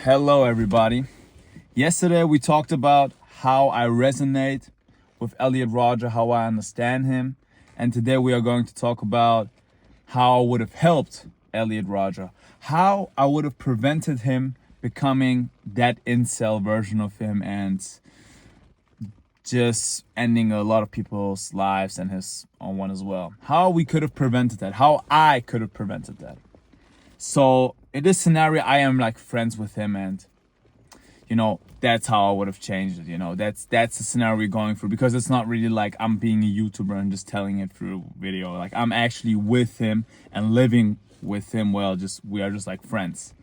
Hello, everybody. Yesterday we talked about how I resonate with Elliot R, how I understand him, and today we are going to talk about how I would have helped Elliot R, how I would have prevented him becoming that incel version of him and just ending a lot of people's lives and his own one as well. How we could have prevented that, how I could have prevented that. So in this scenario, I am like friends with him, and that's how I would have changed it. That's the scenario we're going through, because it's not really like I'm being a YouTuber and just telling it through video. Like I'm actually with him and living with him. We are just like friends.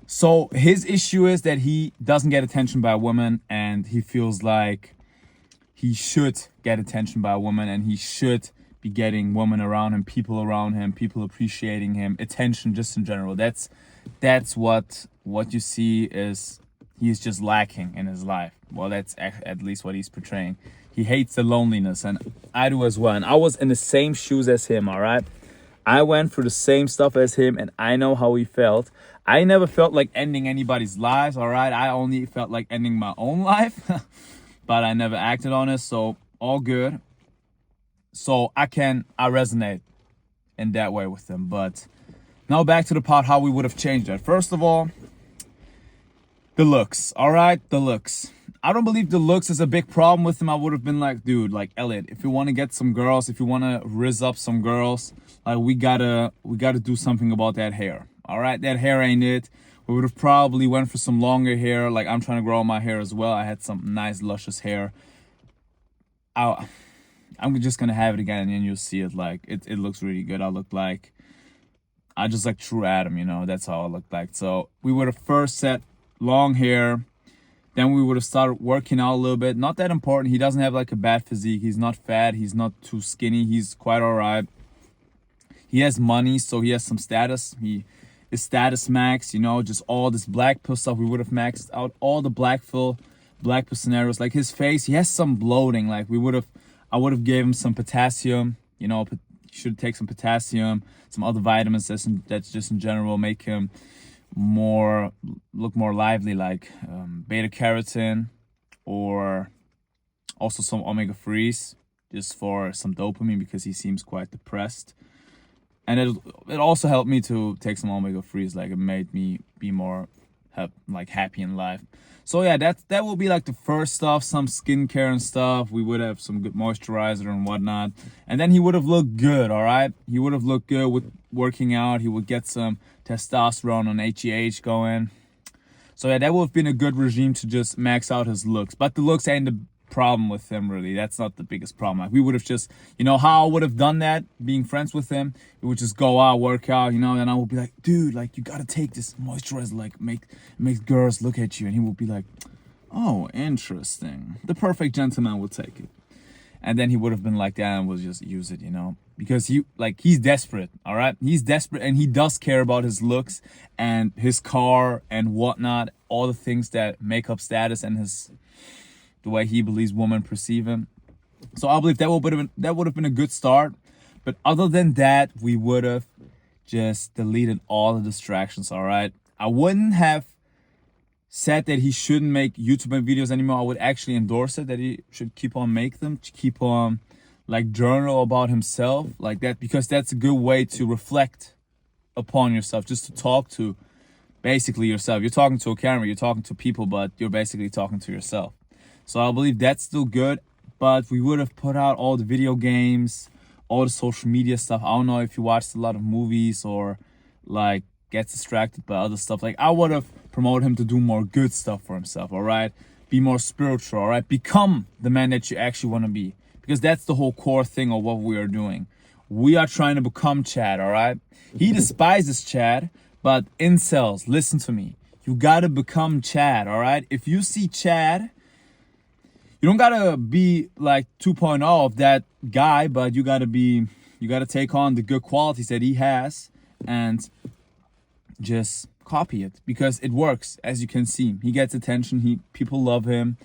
So his issue is that he doesn't get attention by a woman, and he feels like he should get attention by a woman, and he should be getting women around him, people appreciating him, attention just in general. That's what you see is he's just lacking in his life. Well, that's at least what he's portraying. He hates the loneliness, and I do as well. And I was in the same shoes as him, all right? I went through the same stuff as him, and I know how he felt. I never felt like ending anybody's lives, all right? I only felt like ending my own life, but I never acted on it, so all good. So I resonate in that way with him. But now back to the part how we would have changed that. First of all, the looks, all right? The looks. I don't believe the looks is a big problem with him. I would have been like, dude, like Elliot, if you want to get some girls, if you want to rizz up some girls, like we gotta do something about that hair. All right, that hair ain't it. We would have probably went for some longer hair. Like I'm trying to grow my hair as well. I had some nice luscious hair. I'm just gonna have it again, and then you'll see it. Like it looks really good. I just like true Adam, that's how I looked like. So we would have first set long hair. Then we would have started working out a little bit. Not that important. He doesn't have like a bad physique. He's not fat. He's not too skinny. He's quite all right. He has money, so he has some status. He is status max, just all this black pill stuff. We would have maxed out all the black pill scenarios. Like his face, he has some bloating. Like I would have gave him some potassium. He should take some potassium, some other vitamins that's just in general make him look more lively, like beta carotene, or also some omega-3s just for some dopamine, because he seems quite depressed. And it also helped me to take some omega-3s. Like it made me be more happy in life. So yeah, that will be like the first stuff, some skincare and stuff. We would have some good moisturizer and whatnot. And then he would have looked good, all right? He would have looked good with working out. He would get some testosterone and HGH going. So yeah, that would have been a good regime to just max out his looks. But the looks ain't the problem with him, really. That's not the biggest problem. Like we would have just, how I would have done that, being friends with him, we would just go out, work out, and I would be like, dude, like you gotta take this moisturizer, like makes girls look at you. And he would be like, oh, interesting. The perfect gentleman would take it. And then he would have been like that and would just use it, because he's desperate, all right? He's desperate, and he does care about his looks and his car and whatnot, all the things that make up status and the way he believes women perceive him. So I believe that would have been a good start. But other than that, we would have just deleted all the distractions, all right? I wouldn't have said that he shouldn't make YouTube videos anymore. I would actually endorse it, that he should keep on make them, to keep on journal about himself like that, because that's a good way to reflect upon yourself, just to talk to basically yourself. You're talking to a camera, you're talking to people, but you're basically talking to yourself. So I believe that's still good, but we would have put out all the video games, all the social media stuff. I don't know if you watched a lot of movies or gets distracted by other stuff. Like I would have promoted him to do more good stuff for himself, all right? Be more spiritual, all right? Become the man that you actually want to be, because that's the whole core thing of what we are doing. We are trying to become Chad, all right? He despises Chad, but incels, listen to me. You got to become Chad, all right? If you see Chad, you don't gotta be like 2.0 of that guy, but you gotta take on the good qualities that he has and just copy it, because it works. As you can see, he gets attention. People love him.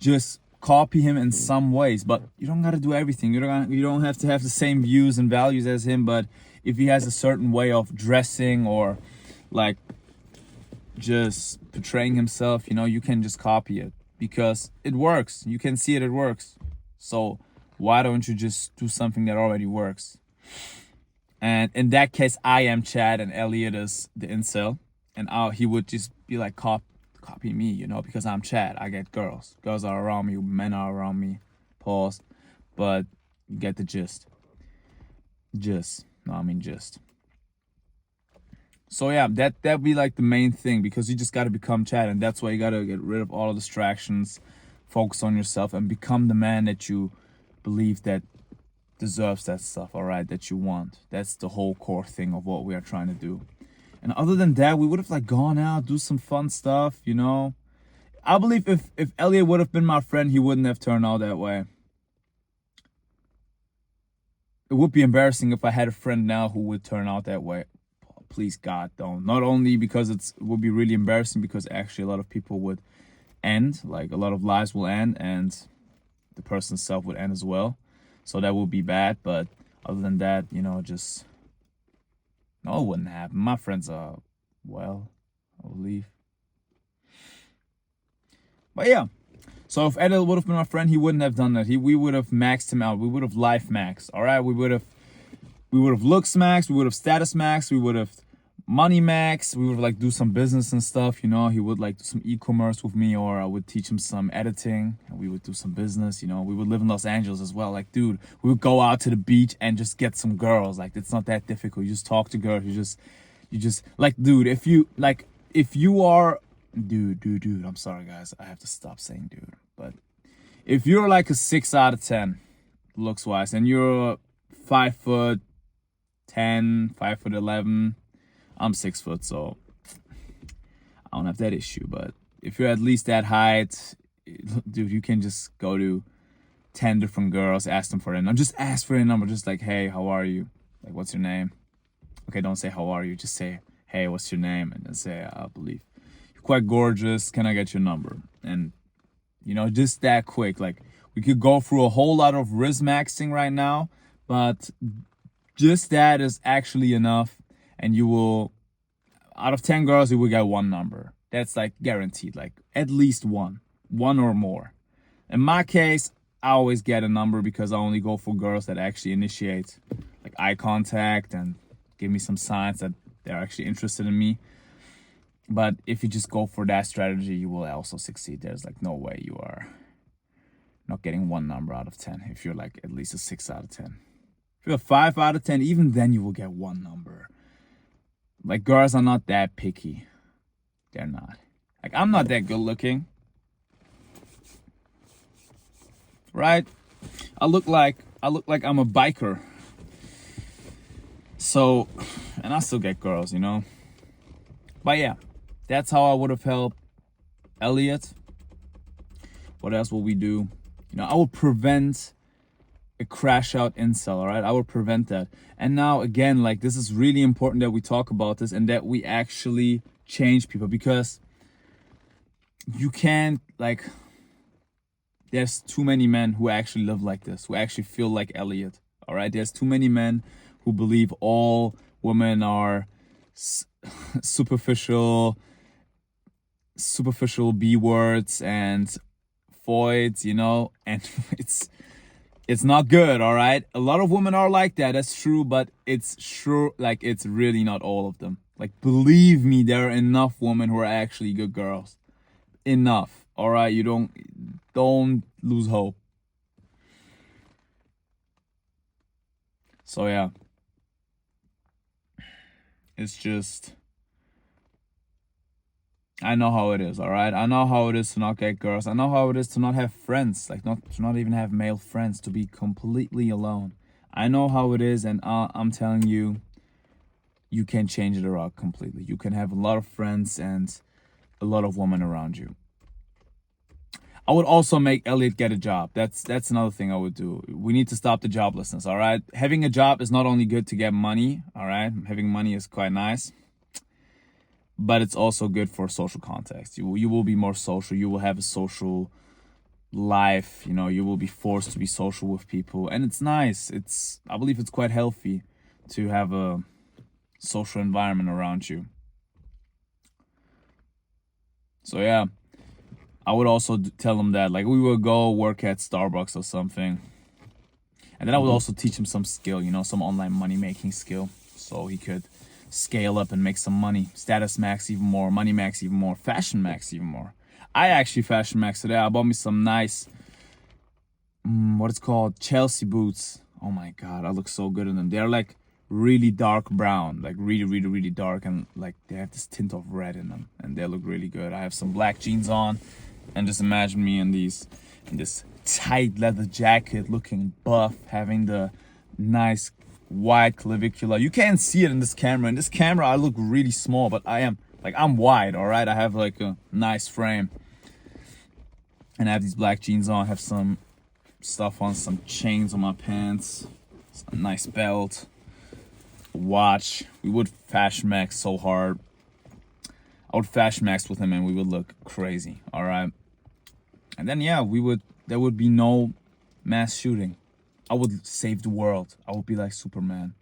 Just copy him in some ways, but you don't gotta do everything. You don't have to have the same views and values as him. But if he has a certain way of dressing, or just portraying himself, you know, you can just copy it because it works. You can see it works. So why don't you just do something that already works? And in that case, I am Chad and Elliot is the incel. And he would just be like, copy me, you know, because I'm Chad. I get girls. Girls are around me. Men are around me. Pause. But you get the gist. Gist. So yeah, that'd be like the main thing, because you just got to become Chad, and that's why you got to get rid of all the distractions, focus on yourself, and become the man that you believe that deserves that stuff, all right, that you want. That's the whole core thing of what we are trying to do. And other than that, we would have like gone out, do some fun stuff, you know. I believe if Elliot would have been my friend, he wouldn't have turned out that way. It would be embarrassing if I had a friend now who would turn out that way. Please, God, don't. Not only because it would be really embarrassing, because actually a lot of people would end, like a lot of lives will end, and the person's self would end as well. So that would be bad. But other than that, you know, just, no, it wouldn't happen. My friends are, well, I believe. But yeah. So if Edel would have been my friend, he wouldn't have done that. We would have maxed him out. We would have life maxed. All right. We would have looks maxed. We would have status maxed. We would have money maxed. We would like do some business and stuff. You know, he would like do some e-commerce with me, or I would teach him some editing, and we would do some business. You know, we would live in Los Angeles as well. Like, dude, we would go out to the beach and just get some girls. Like, it's not that difficult. You just talk to girls. You just like, dude, if you are, dude, I'm sorry guys, I have to stop saying dude. But if you're like a 6 out of 10 looks wise, and you're 5'10", 5'11", I'm 6 foot, so I don't have that issue. But if you're at least that height, dude, you can just go to 10 different girls, ask them for their number. Just ask for their number. Just like, hey, how are you? Like, what's your name? Okay, don't say how are you. Just say, hey, what's your name? And then say, I believe you're quite gorgeous. Can I get your number? And, you know, just that quick. Like, we could go through a whole lot of risk maxing right now, but just that is actually enough. And you will, out of 10 girls, you will get one number. That's like guaranteed, like at least one or more. In my case, I always get a number because I only go for girls that actually initiate like eye contact and give me some signs that they're actually interested in me. But if you just go for that strategy, you will also succeed. There's like no way you are not getting one number out of 10 if you're like at least a 6 out of 10. If you're a 5 out of 10, even then you will get one number. Like, girls are not that picky. They're not. Like, I'm not that good looking. Right? I look like I'm a biker. So, and I still get girls, you know. But yeah, that's how I would have helped Elliot. What else will we do? You know, I will prevent a crash out incel, all right? I will prevent that. And now again, like, this is really important that we talk about this and that we actually change people, because you can't, like, there's too many men who actually live like this, who actually feel like Elliot, all right? There's too many men who believe all women are superficial B words and voids, you know, and it's not good, all right? A lot of women are like that, that's true, but it's sure, like, it's really not all of them. Like, believe me, there are enough women who are actually good girls. Enough, all right? You don't lose hope. So yeah, it's just, I know how it is, all right? I know how it is to not get girls. I know how it is to not have friends, like to not even have male friends, to be completely alone. I know how it is, and I'm telling you, you can change it around completely. You can have a lot of friends and a lot of women around you. I would also make Elliot get a job. That's another thing I would do. We need to stop the joblessness, all right? Having a job is not only good to get money, all right? Having money is quite nice, but it's also good for social context. You will be more social. You will have a social life. You know, you will be forced to be social with people, and it's nice. I believe it's quite healthy to have a social environment around you. So yeah, I would also tell him that, like, we would go work at Starbucks or something. And then I would also teach him some skill, you know, some online money making skill, so he could scale up and make some money. Status max even more, money max even more, fashion max even more. I actually fashion max today. I bought me some nice, what it's called, Chelsea boots. Oh my God, I look so good in them. They're like really dark brown, like really, really, really dark. And like they have this tint of red in them and they look really good. I have some black jeans on and just imagine me in this tight leather jacket, looking buff, having the nice wide clavicula. You can't see it in this camera. In this camera, I look really small, but I'm wide, all right? I have like a nice frame. And I have these black jeans on, I have some stuff on, some chains on my pants, a nice belt, watch. We would fashion max so hard. I would fashion max with him and we would look crazy, all right? And then, yeah, there would be no mass shooting. I would save the world. I would be like Superman.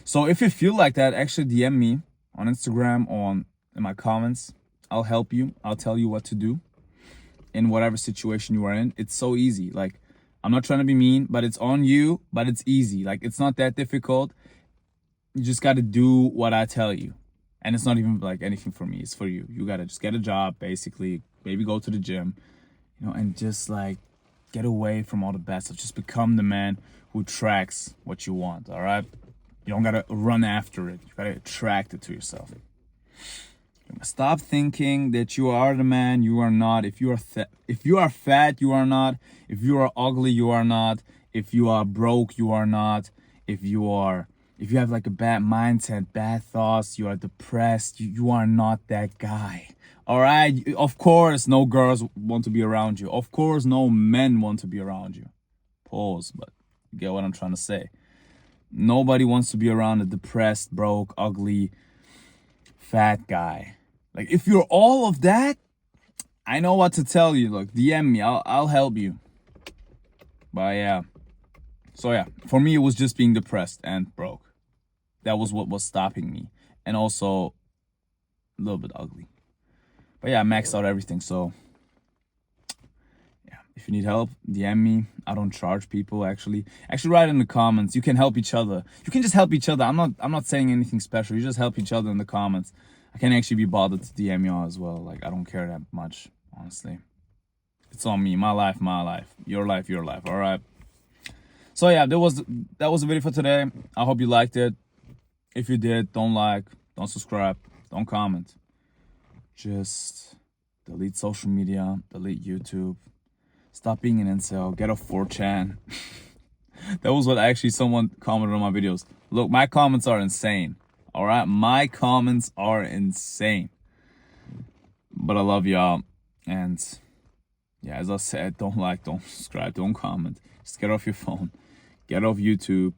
So if you feel like that, actually DM me on Instagram or in my comments. I'll help you. I'll tell you what to do in whatever situation you are in. It's so easy. Like, I'm not trying to be mean, but it's on you, but it's easy. Like, it's not that difficult. You just got to do what I tell you. And it's not even like anything for me. It's for you. You got to just get a job, basically. Maybe go to the gym, you know, and just like get away from all the bad stuff. Just become the man who attracts what you want, all right? You don't got to run after it. You got to attract it to yourself. Stop thinking that you are the man. You are not. If you are fat, you are not. If you are ugly, you are not. If you are broke, you are not. If you have like a bad mindset, bad thoughts, you are depressed, you are not that guy. All right? Of course, no girls want to be around you. Of course, no men want to be around you. Pause, but you get what I'm trying to say. Nobody wants to be around a depressed, broke, ugly, fat guy. Like, if you're all of that, I know what to tell you. Look, DM me. I'll help you. But yeah. So yeah, for me, it was just being depressed and broke. That was what was stopping me. And also a little bit ugly. But yeah, I maxed out everything. So yeah, if you need help, DM me. I don't charge people, actually. Actually, write in the comments. You can help each other. You can just help each other. I'm not saying anything special. You just help each other in the comments. I can actually be bothered to DM y'all as well. Like, I don't care that much, honestly. It's on me. My life, my life. Your life, your life. All right. So yeah, that was the video for today. I hope you liked it. If you did, don't like, don't subscribe, don't comment. Just delete social media, delete YouTube. Stop being an incel. Get off 4chan. That was what actually someone commented on my videos. Look, my comments are insane. All right? My comments are insane. But I love y'all. And yeah, as I said, don't like, don't subscribe, don't comment. Just get off your phone. Get off YouTube.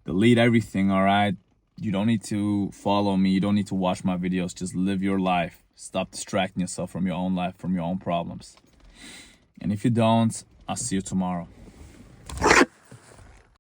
Delete everything, all right? You don't need to follow me. You don't need to watch my videos. Just live your life. Stop distracting yourself from your own life, from your own problems. And if you don't, I'll see you tomorrow.